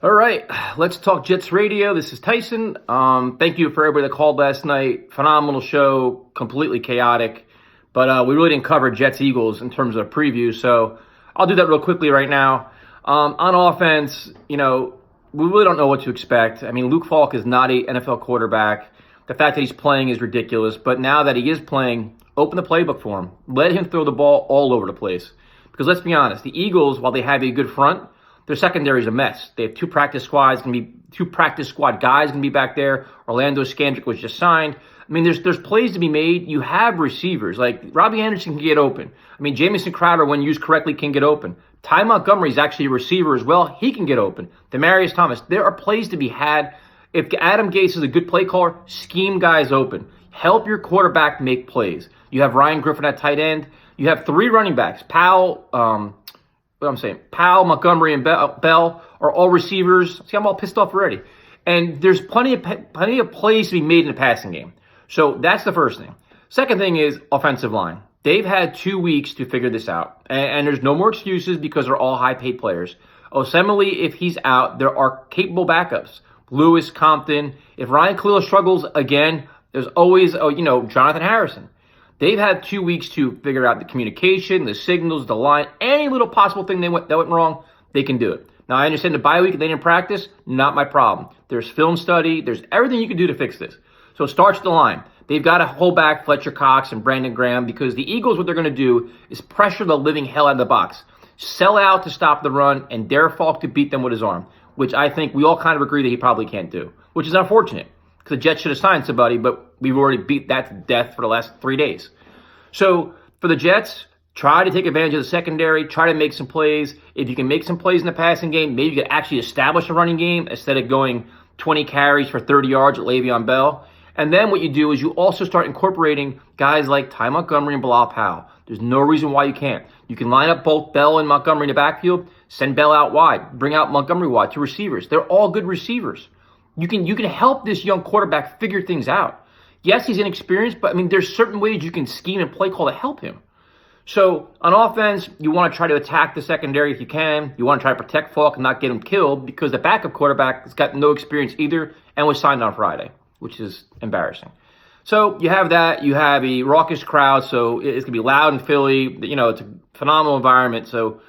All right, let's talk Jets radio. This is Tyson. Thank you for everybody that called last night. Phenomenal show, completely chaotic, but we really didn't cover Jets Eagles in terms of a preview, so I'll do that real quickly right now. On offense, we really don't know what to expect. I mean, Luke Falk is not an NFL quarterback. The fact that he's playing is ridiculous, but now that he is playing, open the playbook for him. Let him throw the ball all over the place. Because let's be honest, the Eagles, while they have a good front, their secondary is a mess. They have two practice squad guys going to be back there. Orlando Scandrick was just signed. I mean, there's plays to be made. You have receivers. Like, Robbie Anderson can get open. I mean, Jamison Crowder, when used correctly, can get open. Ty Montgomery is actually a receiver as well. He can get open. Demaryius Thomas. There are plays to be had. If Adam Gase is a good play caller, scheme guys open. Help your quarterback make plays. You have Ryan Griffin at tight end. You have three running backs. Powell, Montgomery, and Bell are all receivers. See, I'm all pissed off already. And there's plenty of plays to be made in the passing game. So that's the first thing. Second thing is offensive line. They've had 2 weeks to figure this out. And there's no more excuses because they're all high-paid players. Osemele, if he's out, there are capable backups. Lewis, Compton. If Ryan Khalil struggles again, there's always, Jonathan Harrison. They've had 2 weeks to figure out the communication, the signals, the line, any little possible thing that went wrong, they can do it. Now, I understand the bye week, they didn't practice, not my problem. There's film study, there's everything you can do to fix this. So it starts the line. They've got to hold back Fletcher Cox and Brandon Graham because the Eagles, what they're going to do is pressure the living hell out of the box. Sell out to stop the run and dare Falk to beat them with his arm, which I think we all kind of agree that he probably can't do, which is unfortunate because the Jets should have signed somebody, but we've already beat that to death for the last 3 days. So for the Jets, try to take advantage of the secondary, try to make some plays. If you can make some plays in the passing game, maybe you can actually establish a running game instead of going 20 carries for 30 yards at Le'Veon Bell. And then what you do is you also start incorporating guys like Ty Montgomery and Bilal Powell. There's no reason why you can't. You can line up both Bell and Montgomery in the backfield, send Bell out wide, bring out Montgomery wide to receivers. They're all good receivers. You can help this young quarterback figure things out. Yes, he's inexperienced, but I mean, there's certain ways you can scheme and play call to help him. So on offense, you want to try to attack the secondary if you can. You want to try to protect Falk and not get him killed because the backup quarterback has got no experience either and was signed on Friday, which is embarrassing. So you have that. You have a raucous crowd, so it's going to be loud in Philly. It's a phenomenal environment. So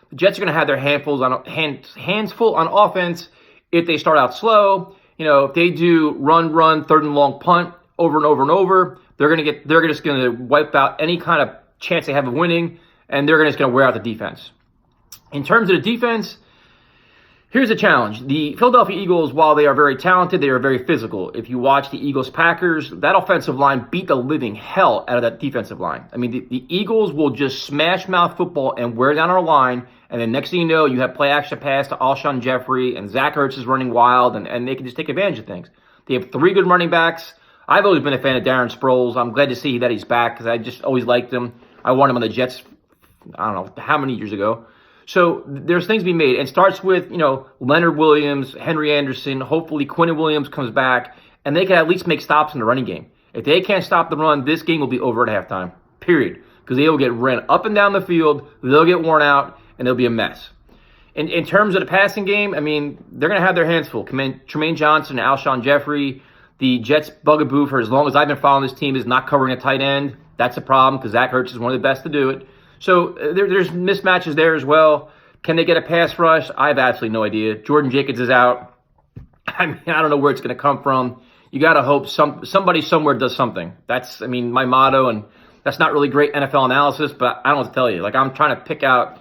the Jets are going to have their hands full on offense if they start out slow. If they do run, third and long punt over and over and over, they're just going to wipe out any kind of chance they have of winning, and they're just going to wear out the defense. In terms of the defense, here's the challenge. The Philadelphia Eagles, while they are very talented, they are very physical. If you watch the Eagles-Packers, that offensive line beat the living hell out of that defensive line. I mean, the Eagles will just smash mouth football and wear down our line, and then next thing you know, you have play action pass to Alshon Jeffrey, and Zach Ertz is running wild, and they can just take advantage of things. They have 3 good running backs. I've always been a fan of Darren Sproles. I'm glad to see that he's back because I just always liked him. I wanted him on the Jets, I don't know how many years ago. So there's things to be made. And starts with, Leonard Williams, Henry Anderson, hopefully Quinnen Williams comes back, and they can at least make stops in the running game. If they can't stop the run, this game will be over at halftime, period. Because they will get ran up and down the field, they'll get worn out, and it'll be a mess. In terms of the passing game, I mean, they're going to have their hands full. Tremaine Johnson and Alshon Jeffrey. The Jets' bugaboo for as long as I've been following this team is not covering a tight end. That's a problem because Zach Ertz is one of the best to do it. So there's mismatches there as well. Can they get a pass rush? I have absolutely no idea. Jordan Jacobs is out. I mean, I don't know where it's going to come from. You got to hope somebody somewhere does something. That's, my motto, and that's not really great NFL analysis, but I don't know what to tell you. Like, I'm trying to pick out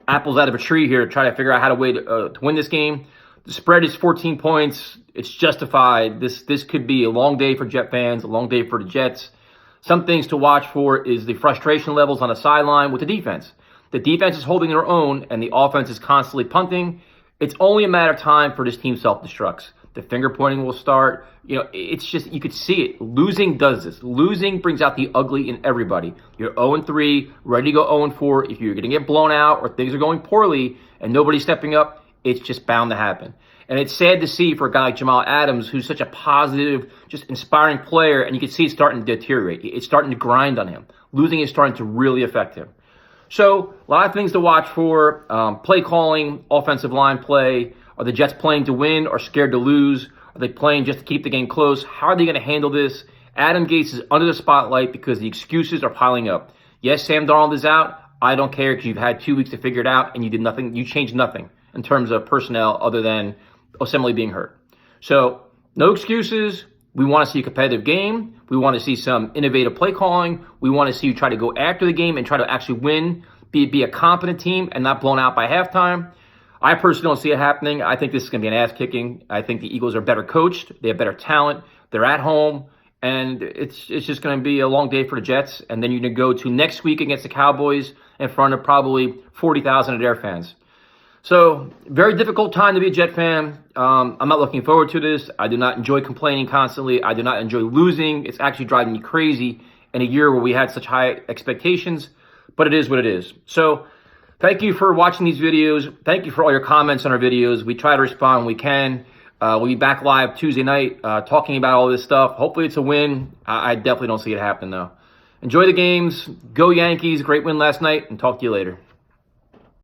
apples out of a tree here to try to figure out how to win this game. The spread is 14 points. It's justified. This could be a long day for Jet fans, a long day for the Jets. Some things to watch for is the frustration levels on the sideline with the defense. The defense is holding their own, and the offense is constantly punting. It's only a matter of time for this team self-destructs. The finger pointing will start. It's just, you could see it. Losing does this. Losing brings out the ugly in everybody. You're 0-3, ready to go 0-4. If you're going to get blown out or things are going poorly and nobody's stepping up, it's just bound to happen. And it's sad to see for a guy like Jamal Adams, who's such a positive, just inspiring player, and you can see it's starting to deteriorate. It's starting to grind on him. Losing is starting to really affect him. So a lot of things to watch for. Play calling, offensive line play. Are the Jets playing to win or scared to lose? Are they playing just to keep the game close? How are they going to handle this? Adam Gase is under the spotlight because the excuses are piling up. Yes, Sam Darnold is out. I don't care because you've had 2 weeks to figure it out and you did nothing. You changed nothing in terms of personnel other than Osemele being hurt. So no excuses. We want to see a competitive game. We want to see some innovative play calling. We want to see you try to go after the game and try to actually win, be a competent team and not blown out by halftime. I personally don't see it happening. I think this is going to be an ass kicking. I think the Eagles are better coached. They have better talent. They're at home. And it's just going to be a long day for the Jets. And then you're going to go to next week against the Cowboys in front of probably 40,000 of their fans. So very difficult time to be a Jet fan. I'm not looking forward to this. I do not enjoy complaining constantly. I do not enjoy losing. It's actually driving me crazy in a year where we had such high expectations. But it is what it is. So thank you for watching these videos. Thank you for all your comments on our videos. We try to respond when we can. We'll be back live Tuesday night talking about all this stuff. Hopefully it's a win. I definitely don't see it happen, though. Enjoy the games. Go Yankees. Great win last night, and talk to you later.